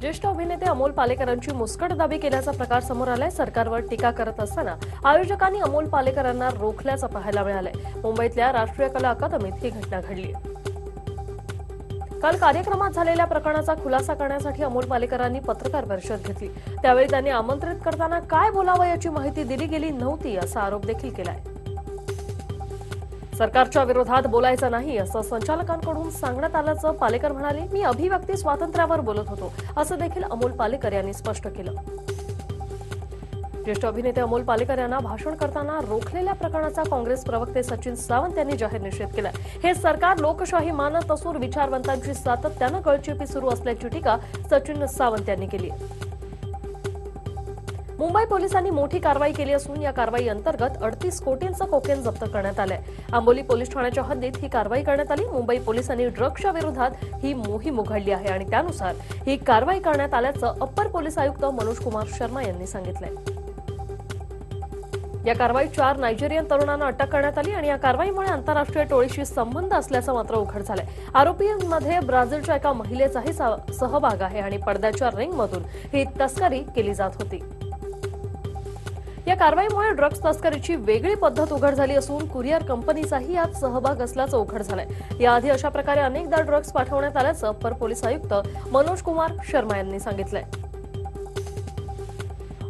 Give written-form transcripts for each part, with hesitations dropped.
ज्येष्ठ अभिनेते अमोल पालेकरांची मुस्कटदाबी केल्याचा प्रकार समोर आलाय। सरकारवर टीका करत असताना आयोजकांनी अमोल पालेकरांना रोखल्याचं पाहायला मिळालंय। मुंबईतल्या राष्ट्रीय कला अकादमीत ही घटना घडली। काल कार्यक्रमात झालेल्या प्रकरणाचा खुलासा करण्यासाठी अमोल पालेकरांनी पत्रकार परिषद घेतली। त्यावेळी त्यांनी आमंत्रित करताना काय बोलावं याची माहिती दिली गेली नव्हती असा आरोप देखील केलाय। सरकारच्या विरोधात बोलायचं नाही असं संचालकांकडून सांगण्यात आल्याचं पालेकर म्हणाले। मी अभिव्यक्ती स्वातंत्र्यावर बोलत होतो असं देखील अमोल पालेकर यांनी स्पष्ट केलं। ज्येष्ठ अभिनेते अमोल पालेकर यांना भाषण करताना रोखलेल्या प्रकरणाचा काँग्रेस प्रवक्ते सचिन सावंत यांनी जाहीर निषेध केला। हे सरकार लोकशाही मानत असून विचारवंतांची सातत्यानं गळचेपी सुरू असल्याची टीका सचिन सावंत यांनी केली। मुंबई पोलिसांनी मोठी कारवाई केली असून या कारवाई अंतर्गत 38 कोटींचं कोकेन जप्त करण्यात आलंय। आंबोली पोलीस ठाण्याच्या हद्दीत ही कारवाई करण्यात आली। मुंबई पोलिसांनी ड्रग्सच्या विरोधात ही मोहीम उघडली आहे आणि त्यानुसार ही कारवाई करण्यात आल्याचं अप्पर पोलीस आयुक्त मनोज कुमार शर्मा यांनी सांगितलंय। या कारवाईत 4 नायजेरियन तरुणांना अटक करण्यात आली आणि या कारवाईमुळे आंतरराष्ट्रीय टोळीशी संबंध असल्याचं मात्र उघड झालंय। आरोपींमध्ये ब्राझीलच्या एका महिलेचाही सहभाग आहे आणि पडद्याच्या रिंगमधून ही तस्करी केली जात होती। या कारवाईमुळे ड्रग्ज तस्करीची वेगळी पद्धत उघड झाली असून कुरिअर कंपनीचाही यात सहभाग असल्याचं उघड झालंय। याआधी अशा प्रकारे अनेकदा ड्रग्ज पाठवण्यात आल्याचं अप्पर पोलीस आयुक्त मनोज कुमार शर्मा यांनी सांगितलंय।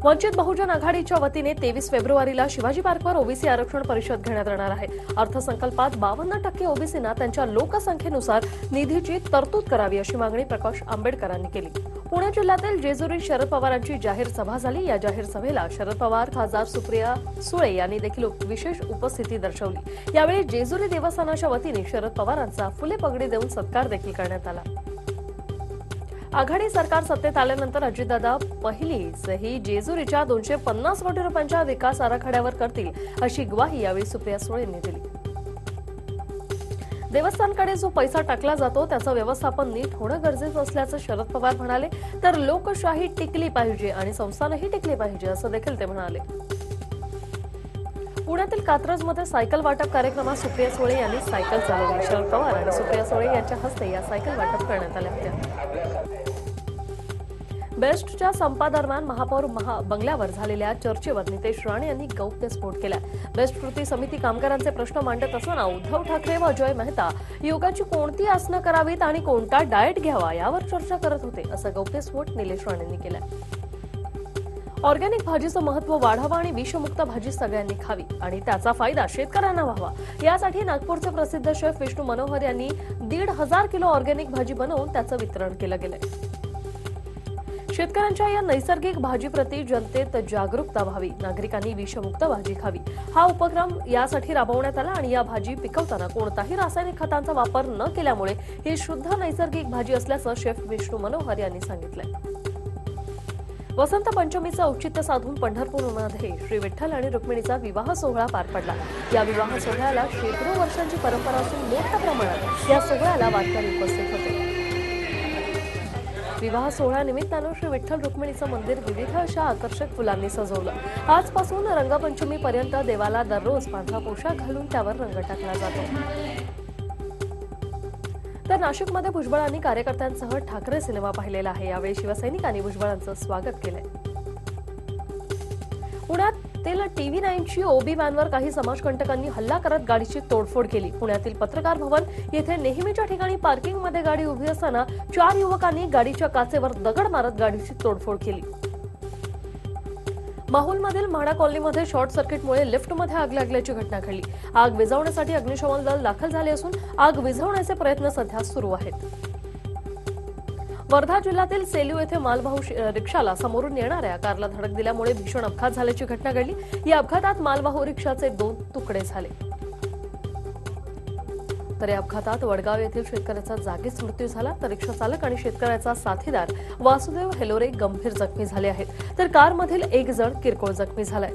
वंचित बहुजन आघाडीच्या वतीने 23 फेब्रुवारीला शिवाजी पार्कवर ओबीसी आरक्षण परिषद घेण्यात येणार आहे। अर्थसंकल्पात 52% ओबीसींना त्यांच्या लोकसंख्येनुसार निधीची तरतूद करावी अशी मागणी प्रकाश आंबेडकरांनी केली। पुणे जिल्ह्यातील जेजुरी शरद पवारांची जाहीर सभा झाली। या जाहीर सभेला शरद पवार, खासदार सुप्रिया सुळे यांनी देखील विशेष उपस्थिती दर्शवली। यावेळी जेजुरी देवस्थानाच्या वतीने शरद पवारांचा फुले पगडी देऊन सत्कार देखील करण्यात आला। आघाडी सरकार सत्तेत आल्यानंतर अजितदादा पहिलीच ही जेजुरीच्या 250 कोटी रुपयांच्या विकास आराखड्यावर करतील अशी ग्वाही यावेळी सुप्रिया सुळे यांनी दिली। देवस्थानकडे जो पैसा टाकला जातो त्याचं व्यवस्थापन नीट होणं गरजेचं असल्याचं शरद पवार म्हणाले। तर लोकशाही टिकली पाहिजे आणि संस्थानही टिकली पाहिजे असं देखील ते म्हणाले। पुण्यातील कात्रजमध्ये सायकल वाटप कार्यक्रमात सुप्रिया सुळे यांनी सायकल चालवली। शरद पवार आणि सुप्रिया सुळे यांच्या हस्ते या सायकल वाटप करण्यात आल्या होत्या। बेस्टच्या संपादरम्यान महापौर बंगल्यावर झालेल्या चर्चेवर नितेश राणे यांनी गौप्यस्फोट केला। बेस्ट कृती समिती कामगारांचे प्रश्न मांडत असताना उद्धव ठाकरे व अजय मेहता योगाची कोणती आसनं करावीत आणि कोणता डाएट घ्यावा यावर चर्चा करत होते असं गौप्यस्फोट निलेश राणेंनी केला। ऑर्गॅनिक भाजीचं महत्त्व वाढावं आणि विषमुक्त भाजी सगळ्यांनी खावी आणि त्याचा फायदा शेतकऱ्यांना व्हावा यासाठी नागपूरचे प्रसिद्ध शेफ विष्णू मनोहर यांनी 1,500 किलो ऑर्गॅनिक भाजी बनवून त्याचं वितरण केलं गेलंय। शेतकऱ्यांच्या या नैसर्गिक भाजीप्रती जनतेत जागरूकता व्हावी, नागरिकांनी विषमुक्त भाजी खावी हा उपक्रम यासाठी राबवण्यात आला आणि या भाजी पिकवताना कोणताही रासायनिक खतांचा वापर न केल्यामुळे ही शुद्ध नैसर्गिक भाजी असल्याचं शेफ विष्णू मनोहर यांनी सांगितलंय। वसंत पंचमीचं औचित्य साधून पंढरपूरमध्ये श्री विठ्ठल आणि रुक्मिणीचा विवाह सोहळा पार पडला। या विवाह सोहळ्याला शेकडो वर्षांची परंपरा असून मोठ्या प्रमाणात या सोहळ्याला वारकरी उपस्थित होते। विवाह सोहळ्यानिमित्तानं श्री विठ्ठल रुक्मिणीचं मंदिर विविध अशा आकर्षक फुलांनी सजवलं। आजपासून रंगपंचमीपर्यंत देवाला दररोज पांढरा पोशाख घालून त्यावर रंग टाकला जातो। तर नाशिकमध्ये भुजबळांनी कार्यकर्त्यांसह ठाकरे सिनेमा पाहिलेला आहे। यावेळी शिवसैनिकांनी भुजबळांचं स्वागत केलंय। पुण्यातील TV9ची ओबी व्हॅनवर काही समाजकंटकांनी हल्ला करत गाडीची तोडफोड केली। पुण्यातील पत्रकार भवन येथे नेहमीच्या ठिकाणी पार्किंगमध्ये गाडी उभी असताना 4 युवकांनी गाडीच्या काचेवर दगड मारत गाडीची तोडफोड केली। माहुलमधील म्हाडा कॉलनीमध्ये शॉर्ट सर्किटमुळे लिफ्टमध्ये आग लागल्याची घटना घडली। आग विझवण्यासाठी अग्निशमन दल दाखल झाले असून आग विझवण्याचे प्रयत्न सध्या सुरू आहेत। वर्धा जिल्ह्यातील सेलू येथे मालवाहू रिक्षाला समोरून येणाऱ्या कारला धडक दिल्यामुळे भीषण अपघात झाल्याची घटना घडली। या अपघातात मालवाहू रिक्षाचे 2 तुकडे झाले। तर या अपघातात वडगाव येथील शेतकऱ्याचा जागीच मृत्यू झाला। तर रिक्षा चालक आणि शेतकऱ्याचा साथीदार वासुदेव हेलोरे गंभीर जखमी झाले आहेत। तर कारमधील 1 जण किरकोळ जखमी झालाय।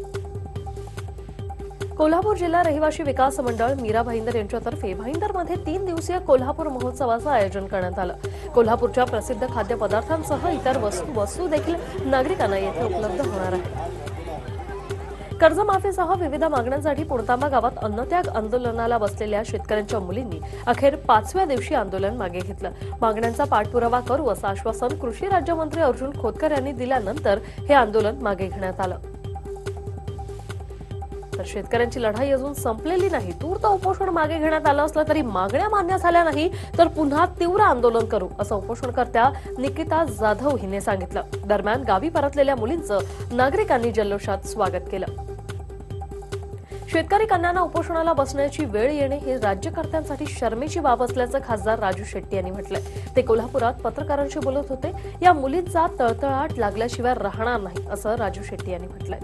कोल्हापूर जिल्हा रहिवासी विकास मंडळ मीरा भाईंदर यांच्यातर्फे भाईंदरमध्ये 3 दिवसीय कोल्हापूर महोत्सवाचं आयोजन करण्यात आलं। कोल्हापूरच्या प्रसिद्ध खाद्यपदार्थांसह इतर वस्तू देखील नागरिकांना येथे उपलब्ध होणार आहेत। कर्जमाफीसह विविध मागण्यांसाठी पुणतांबा गावात अन्नत्याग आंदोलनाला बसलेल्या शेतकऱ्यांच्या मुलींनी अखेर 5व्या दिवशी आंदोलन मागे घेतलं. मागण्यांचा पाठपुरावा करू असं आश्वासन कृषी राज्यमंत्री अर्जुन खोतकर यांनी दिल्यानंतर हे आंदोलन मागे घेण्यात आलं. तर शेतकऱ्यांची लढाई अजून संपलेली नाही. तूर्त उपोषण मागे घेण्यात आलं असलं तरी मागण्या मान्य झाल्या नाही तर पुन्हा तीव्र आंदोलन करू असं उपोषणकर्त्या निकिता जाधव हिने सांगितलं. दरम्यान गावी परतलेल्या मुलींचं नागरिकांनी जल्लोषात स्वागत केलं. शेतकरी कन्यांना उपोषणाला बसण्याची वेळ येणे ही राज्यकर्त्यांसाठी शर्मेची बाब असल्याचं खासदार राजू शेट्टी यांनी म्हटलंय. ते कोल्हापुरात पत्रकारांशी बोलत होते. या मुलींचा तळतळाट लागल्याशिवाय राहणार नाही असं राजू शेट्टी यांनी म्हटलंय.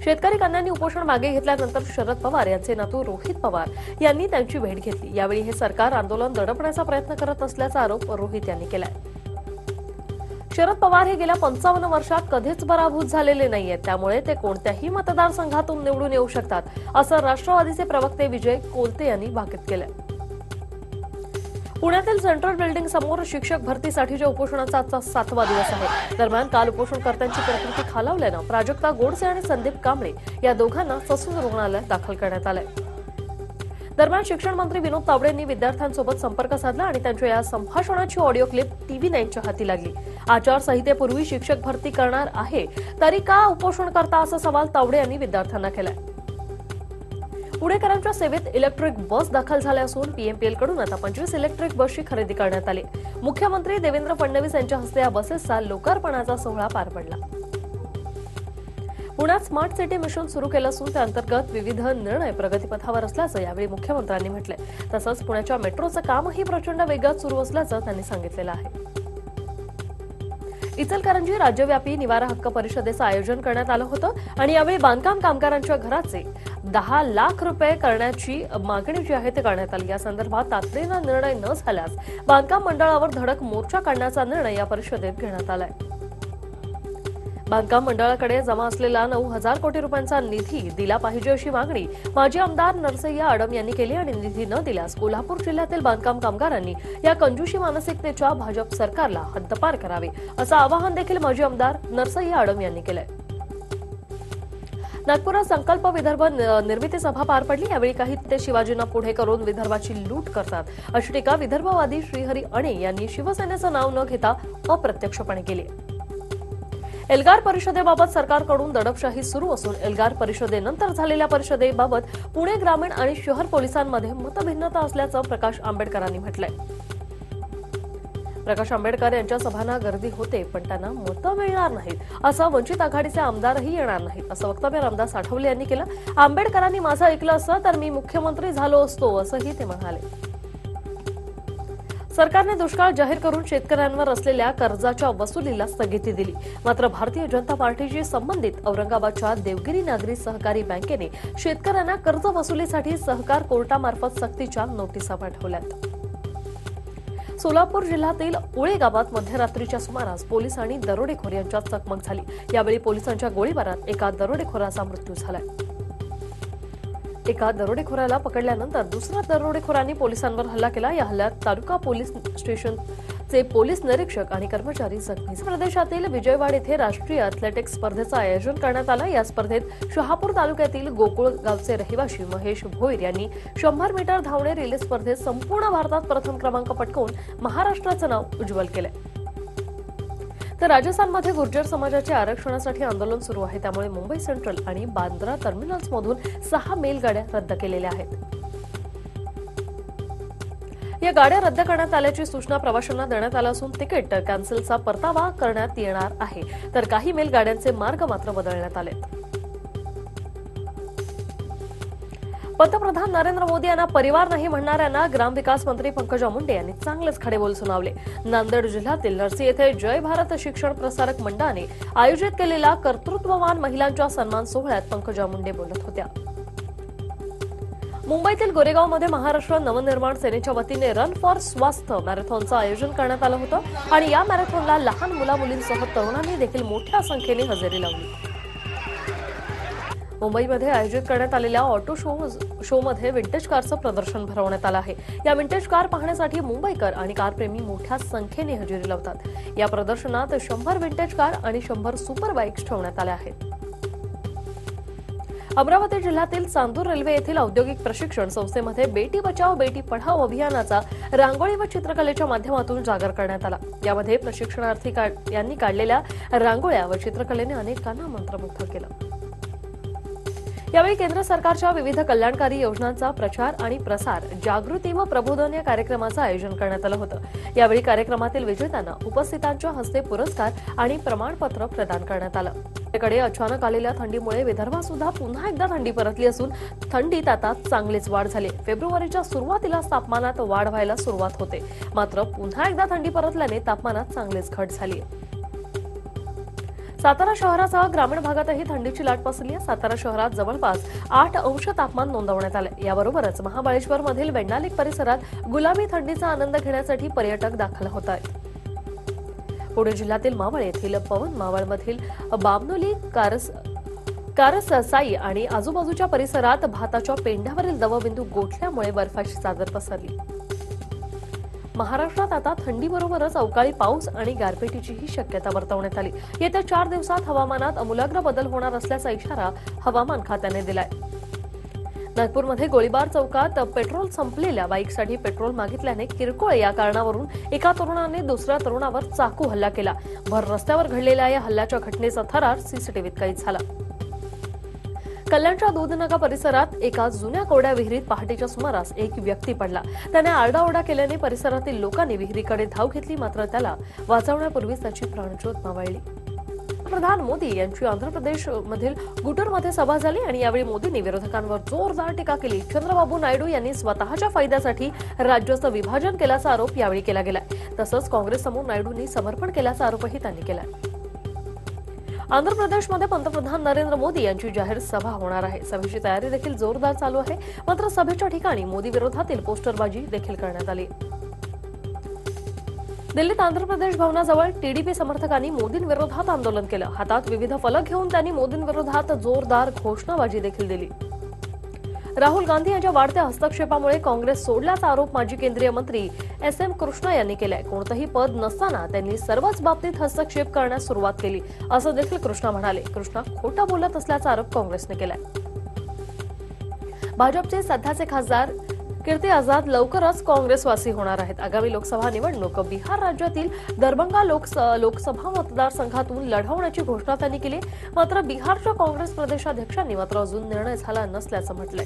शेतकरी कन्यांनी उपोषण मागे घेतल्यानंतर शरद पवार यांचे नातू रोहित पवार यांनी त्यांची भेट घेतली. यावेळी हे सरकार आंदोलन दडपण्याचा प्रयत्न करत असल्याचा आरोप रोहित यांनी केलाय. शरद पवार हे गेल्या 55 वर्षात कधीच पराभूत झालेले नाहीयेत, त्यामुळे ते कोणत्याही मतदारसंघातून निवडून येऊ शकतात असं राष्ट्रवादीचे प्रवक्ते विजय कोलते यांनी भाकीत केलंय. पुण्यातील सेंट्रल बिल्डिंग समोर शिक्षक भरतीसाठीच्या उपोषणाचा आजचा 7वा दिवस आहे. दरम्यान काल उपोषणकर्त्यांची प्रकृती खालावल्यानं प्राजक्ता गोडसे आणि संदीप कांबळे या दोघांना ससून रुग्णालयात दाखल करण्यात आलंय. दरम्यान शिक्षण मंत्री विनोद तावडेंनी विद्यार्थ्यांसोबत संपर्क साधला आणि त्यांच्या या संभाषणाची ऑडिओ क्लिप TV9च्या हाती लागली. आचारसंहितेपूर्वी शिक्षक भरती करणार आहे तरी का उपोषण करता असा सवाल तावडे यांनी विद्यार्थ्यांना केलाय. पुणेकरांच्या सेवेत इलेक्ट्रिक बस दाखल झाल्या असून PMPL कडून आता 25 इलेक्ट्रिक बसची खरेदी करण्यात आली. मुख्यमंत्री देवेंद्र फडणवीस यांच्या हस्ते या बसेसचा लोकार्पणाचा सोहळा पार पडला. पुण्यात स्मार्ट सिटी मिशन सुरू केलं असून त्याअंतर्गत विविध निर्णय प्रगतीपथावर असल्याचं यावेळी मुख्यमंत्र्यांनी म्हटलंय. तसंच पुण्याच्या मेट्रोचं कामही प्रचंड वेगात सुरू असल्याचं त्यांनी सांगितलेलं आहे. इचलकरंजी राज्यव्यापी निवारा हक्क परिषदेचं आयोजन करण्यात आलं होतं आणि यावेळी बांधकाम कामगारांच्या घराचे 10 लाख रुपये करण्याची मागणी जी आहे ते करण्यात आली. या संदर्भात तातडीनं निर्णय न झाल्यास बांधकाम मंडळावर धडक मोर्चा काढण्याचा निर्णय या परिषदेत घेण्यात आलाय. बांधकाम मंडळाकडे जमा असलेला 9,000 कोटी रुपयांचा निधी दिला पाहिजे अशी मागणी माजी आमदार नरसय्या आडम यांनी केली आणि निधी न दिल्यास कोल्हापूर जिल्ह्यातील बांधकाम कामगारांनी या कंजूशी मानसिकतेच्या भाजप सरकारला हद्दपार करावे असं आवाहन देखील माजी आमदार नरसय्या आडम यांनी केलंय. नागपुरात संकल्प विदर्भ निर्मिती सभा पार पडली. यावेळी काही ते शिवाजींना पुढे करून विदर्भाची लूट करतात अशी टीका विदर्भवादी श्रीहरी अणे यांनी शिवसेनेचं नाव न घेता अप्रत्यक्षपणे केली. एल्गार परिषदेबाबत सरकारकडून दडपशाही सुरू असून एल्गार परिषदेनंतर झालेल्या परिषदेबाबत पुणे ग्रामीण आणि शहर पोलिसांमध्ये मतभिन्नता असल्याचं प्रकाश आंबेडकरांनी म्हटलंय. प्रकाश आंबेडकर यांच्या सभांना गर्दी होते पण त्यांना मतं मिळणार नाहीत असं वंचित आघाडीचे आमदारही येणार नाहीत असं वक्तव्य रामदास आठवले यांनी केलं. आंबेडकरांनी माझं ऐकलं असतं तर मी मुख्यमंत्री झालो असतो असंही ते म्हणाले. सरकारने दुष्काळ जाहीर करून शेतकऱ्यांवर असलेल्या कर्जाच्या वसुलीला स्थगिती दिली. मात्र भारतीय जनता पार्टीशी संबंधित औरंगाबादच्या देवगिरी नागरी सहकारी बँकेने शेतकऱ्यांना कर्ज वसुलीसाठी सहकार कोर्टामार्फत सक्तीच्या नोटिसा पाठवल्यात. सोलापूर जिल्ह्यातील उळे गावात मध्यरात्रीच्या सुमारास पोलीस आणि दरोडेखोर यांच्यात चकमक झाली. यावेळी पोलिसांच्या गोळीबारात एका दरोडेखोराचा मृत्यू झाला. एका दरोडेखोराला पकडल्यानंतर दुसऱ्या दरोडेखोरांनी पोलिसांवर हल्ला केला. या हल्ल्यात तालुका पोलीस स्टेशनचे पोलीस निरीक्षक आणि कर्मचारी जखमी झाले. प्रदेशातील विजयवाड येथे राष्ट्रीय अथलेटिक्स स्पर्धेचं आयोजन करण्यात आलं. या स्पर्धेत शहापूर तालुक्यातील गोकुळ गावचे रहिवाशी महेश भोईर यांनी 100 मीटर धावणे रिले स्पर्धेत संपूर्ण भारतात प्रथम क्रमांक पटकावून महाराष्ट्राचं नाव उज्ज्वल केलंय. तर राजस्थानमध्ये गुर्जर समाजाच्या आरक्षणासाठी आंदोलन सुरू आहे. त्यामुळे मुंबई सेंट्रल आणि बांद्रा टर्मिनल्समधून 6 मेल गाड्या रद्द केलेल्या आहेत. या गाड्या रद्द करण्यात आल्याची सूचना प्रवाशांना देण्यात आली असून तिकीट कॅन्सलचा परतावा करण्यात येणार आहे. तर काही मेल गाड्यांचे मार्ग मात्र बदलण्यात आलेत. पंतप्रधान नरेंद्र मोदी यांना परिवार नाही म्हणणाऱ्यांना ग्रामविकास मंत्री पंकजा मुंडे यांनी चांगलेच खडेबोल सुनावले. नांदेड जिल्ह्यातील नरसी येथे जय भारत शिक्षण प्रसारक मंडळाने आयोजित केलेल्या कर्तृत्ववान महिलांच्या सन्मान सोहळ्यात पंकजा मुंडे बोलत होत्या. मुंबईतील गोरेगावमध्ये महाराष्ट्र नवनिर्माण सेनेच्या वतीने रन फॉर स्वास्थ्य मॅरेथॉनचं आयोजन करण्यात आलं होतं आणि या मॅरेथॉनला लहान मुला-मुलींसह तरुणांनी देखील मोठ्या संख्येने हजेरी लावली. मुंबईमध्ये आयोजित करण्यात आलेल्या ऑटो शोमध्ये विंटेज कारचं प्रदर्शन भरवण्यात आलं आहे. या विंटेज कार पाहण्यासाठी मुंबईकर आणि कारप्रेमी मोठ्या संख्येने हजेरी लावतात. या प्रदर्शनात 100 विंटेज कार आणि 100 सुपर बाईक्स ठेवण्यात आल्या आहेत. अमरावती जिल्ह्यातील चांदूर रेल्वे येथील औद्योगिक प्रशिक्षण संस्थेमध्ये बेटी बचाओ बेटी पढाओ अभियानाचा रांगोळी व चित्रकलेच्या माध्यमातून जागर करण्यात आला। यामध्ये प्रशिक्षणार्थी यांनी काढलेल्या रांगोळ्या व चित्रकलेने अनेकांना मंत्रमुग्ध केलं। यावेळी केंद्र सरकारच्या विविध कल्याणकारी योजनांचा प्रचार आणि प्रसार, जागृती व प्रबोधन या कार्यक्रमाचं आयोजन करण्यात आलं होतं। यावेळी कार्यक्रमातील विजेत्यांना उपस्थितांच्या हस्ते पुरस्कार आणि प्रमाणपत्र प्रदान करण्यात आलं। याकडे अचानक आलेल्या थंडीमुळे विदर्भात सुद्धा पुन्हा एकदा थंडी परतली असून थंडीत आता चांगलीच वाढ झाली। फेब्रुवारीच्या सुरुवातीलाच तापमानात वाढ व्हायला सुरुवात होते, मात्र पुन्हा एकदा थंडी परतल्याने तापमानात चांगलीच घट झाली। सातारा शहरासह ग्रामीण भागातही थंडीची लाट बसली आहे। सातारा शहरात जवळपास 8 अंश तापमान नोंदवण्यात आले। याबरोबरच महाबळेश्वर मधील वेंडालिक परिसरात गुलाबी थंडीचा आनंद घेण्यासाठी पर्यटक दाखल होत आहेत। पुणे जिल्ह्यातील मावळ येथील पवन मावळमधील बामनोली कारसाई आणि आजूबाजूच्या परिसरात भाताच्या पेंढ्यावरील दवबिंदू गोठल्यामुळे बर्फाची चादर पसरली। महाराष्ट्रात आता थंडीबरोबरच अवकाळी पाऊस आणि गारपिटीचीही शक्यता वर्तवण्यात आली। येत्या 4 दिवसात हवामानात आमूलाग्र बदल होणार असल्याचा इशारा हवामान खात्याने दिलाय। नागपूरमध्ये गोळीबार चौकात पेट्रोल संपलेल्या बाईकसाठी पेट्रोल मागितल्याने किरकोळ या कारणावरून एका तरुणाने दुसऱ्या तरुणावर चाकू हल्ला केला। भर रस्त्यावर घडलेल्या या हल्ल्याच्या घटनेचा थरार सीसीटीव्हीत कैद झाला। कल्याणच्या दूधनगा परिसरात एका जुन्या कोरड्या विहिरीत पहाटेच्या सुमारास एक व्यक्ती पडला। त्याने आरडाओरडा केल्याने परिसरातील लोकांनी विहिरीकडे धाव घेतली, मात्र त्याला वाचवण्यापूर्वीच त्याची प्राणज्योत मावळली। पंतप्रधान मोदी यांची आंध्र प्रदेशमधील गुटूरमध्ये सभा झाली आणि यावेळी मोदींनी विरोधकांवर जोरदार टीका केली। चंद्रबाबू नायडू यांनी स्वतःच्या फायद्यासाठी राज्याचं विभाजन केल्याचा आरोप यावेळी केला गेला। तसंच काँग्रेससमोर नायडूंनी समर्पण केल्याचा आरोपही त्यांनी केला। आंध्र प्रदेशमध्ये पंतप्रधान नरेंद्र मोदी यांची जाहीर सभा होणार आहे। सभेची तयारी देखील जोरदार चालू आहे, मात्र सभेच्या ठिकाणी मोदी विरोधातील पोस्टरबाजी देखील करण्यात आली। दिल्लीत आंध्र प्रदेश भवनाजवळ टीडीपी समर्थकांनी मोदींविरोधात आंदोलन केलं। हातात विविध फलक घेऊन त्यांनी मोदींविरोधात जोरदार घोषणाबाजी देखील दिली। राहुल गांधी यांच्या वाढत्या हस्तक्षेपामुळे काँग्रेस सोडल्याचा आरोप माजी केंद्रीय मंत्री एस.एम. कृष्णा यांनी केलाय। कोणतंही पद नसताना त्यांनी सर्वच बाबतीत हस्तक्षेप करण्यास सुरुवात केली, असं देखील कृष्णा म्हणाले। कृष्णा खोटा बोलत असल्याचा आरोप काँग्रेसने केलाय। भाजपचे सध्याचे खासदार कीर्ती आझाद लवकरच काँग्रेसवासी होणार आहेत। आगामी लोकसभा निवडणूक बिहार राज्यातील दरभंगा लोकसभा मतदारसंघातून लढवण्याची घोषणा त्यांनी केली, मात्र बिहारच्या काँग्रेस प्रदेशाध्यक्षांनी मात्र अजून निर्णय झाला नसल्याचं म्हटलंय।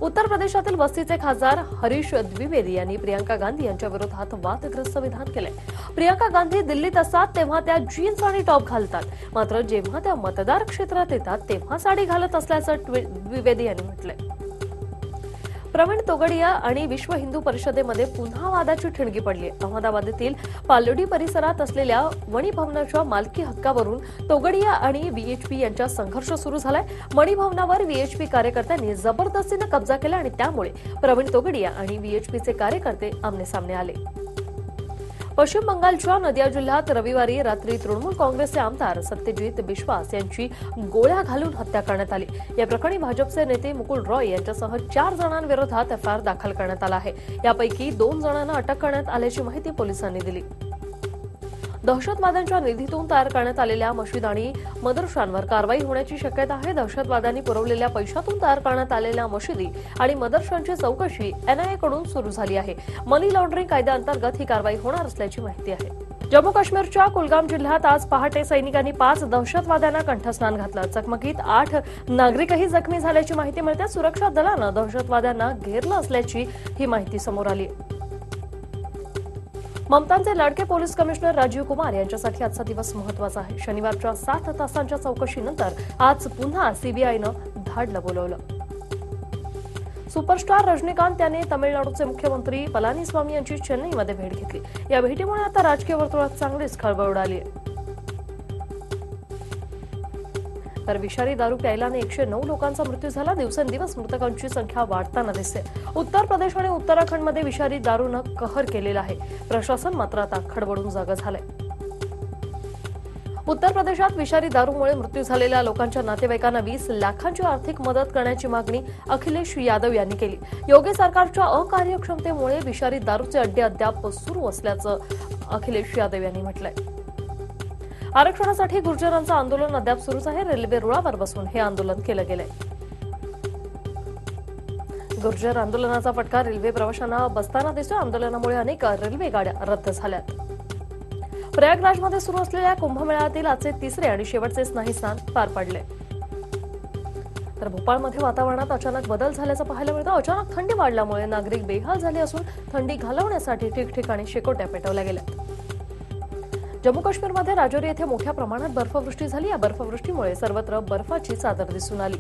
उत्तर प्रदेशातील बस्तीचे खासदार हरीश द्विवेदी यांनी प्रियंका गांधी यांच्या विरोधात वादग्रस्त विधान केलंय। प्रियंका गांधी दिल्लीत असतात तेव्हा त्या जीन्स आणि टॉप घालतात, मात्र जेव्हा त्या मतदार क्षेत्रात येतात तेव्हा साडी घालत असल्याचं द्विवेदी यांनी म्हटलंय। प्रवीण तोगडिया आणि विश्व हिंदू परिषदेमध्ये पुन्हा वादाची ठिणगी पडली। अहमदाबादेतील पालोडी परिसरात असलेल्या मणी भवनाच्या मालकी हक्कावरून तोगडिया आणि व्हीएचपी यांच्यात संघर्ष सुरू झालाय। मणी भवनावर व्हीएचपी कार्यकर्त्यांनी जबरदस्तीने कब्जा केला आणि त्यामुळे प्रवीण तोगडिया आणि व्हीएचपीचे कार्यकर्ते आमनेसामने आले। पश्चिम बंगालच्या नदिया जिल्ह्यात रविवारी रात्री तृणमूल काँग्रेसचे आमदार सत्यजित बिश्वास यांची गोळ्या घालून हत्या करण्यात आली। या प्रकरणी भाजपचे नेते मुकुल रॉय यांच्यासह 4 जणांविरोधात एफआयआर दाखल करण्यात आला आहे। यापैकी 2 जणांना अटक करण्यात आल्याची माहिती पोलिसांनी दिली। दहशतवाद्यांच्या निधीतून तयार करण्यात आलेल्या मशीद आणि मदरशांवर कारवाई होण्याची शक्यता आहे। दहशतवाद्यांनी पुरवलेल्या पैशातून तयार करण्यात आलेल्या मशिदी आणि मदरशांची चौकशी एनआयएकडून सुरू झाली आहे। मनी लॉन्ड्रिंग कायद्याअंतर्गत ही कारवाई होणार असल्याची माहिती आहे। जम्मू काश्मीरच्या कुलगाम जिल्ह्यात आज पहाटे सैनिकांनी 5 दहशतवाद्यांना कंठस्नान घातलं। चकमकीत 8 नागरिकही जखमी झाल्याची माहिती मिळते। सुरक्षा दलानं दहशतवाद्यांना घेरलं असल्याची ही माहिती समोर आली। ममतांचे लाडके पोलीस कमिशनर राजीव कुमार यांच्यासाठी आजचा दिवस महत्त्वाचा आहे। शनिवारच्या 7 तासांच्या चौकशीनंतर आज पुन्हा सीबीआयनं धाडलं बोलवलं। सुपरस्टार रजनीकांत यांनी तामिळनाडूचे मुख्यमंत्री पलानीस्वामी यांची चेन्नईमध्ये भेट घेतली। या भेटीमुळे आता राजकीय वर्तुळात चांगलीच खळबळ उडाली आहे। तर विषारी दारू प्यायल्याने 109 लोकांचा मृत्यू झाला। दिवसेंदिवस मृतकांची संख्या वाढताना दिसते। उत्तर प्रदेश आणि उत्तराखंडमध्ये विषारी दारूनं कहर केलेला आहे। प्रशासन मात्र आता खडबडून जागं झालंय। उत्तर प्रदेशात विषारी दारूमुळे मृत्यू झालेल्या लोकांच्या नातेवाईकांना 20 लाखांची आर्थिक मदत करण्याची मागणी अखिलेश यादव यांनी केली। योगी सरकारच्या अकार्यक्षमतेमुळे विषारी दारूचे अड्डे अद्याप सुरू असल्याचं अखिलेश यादव यांनी म्हटलंय। आरक्षणासाठी गुर्जरांचं आंदोलन अद्याप सुरूच आहे. रेल्वे रुळावर बसून हे आंदोलन केलं गेलंय. गुर्जर आंदोलनाचा फटका रेल्वे प्रवाशांना बसताना दिसतोय. आंदोलनामुळे अनेक रेल्वे गाड्या रद्द झाल्यात. प्रयागराजमध्ये सुरू असलेल्या कुंभमेळ्यातील आजचे तिसरे आणि शेवटचे स्नाही स्नान पार पडले. तर भोपाळमध्ये वातावरणात अचानक बदल झाल्याचं पाहायला मिळतं. अचानक थंडी वाढल्यामुळे नागरिक बेहाल झाले असून थंडी घालवण्यासाठी ठिकठिकाणी शेकोट्या पेटवल्या गेल्या. जम्मू काश्मीरमध्ये राजौरी येथे मोठ्या प्रमाणात बर्फवृष्टी झाली. या बर्फवृष्टीमुळे सर्वत्र बर्फाची चादर दिसून आली.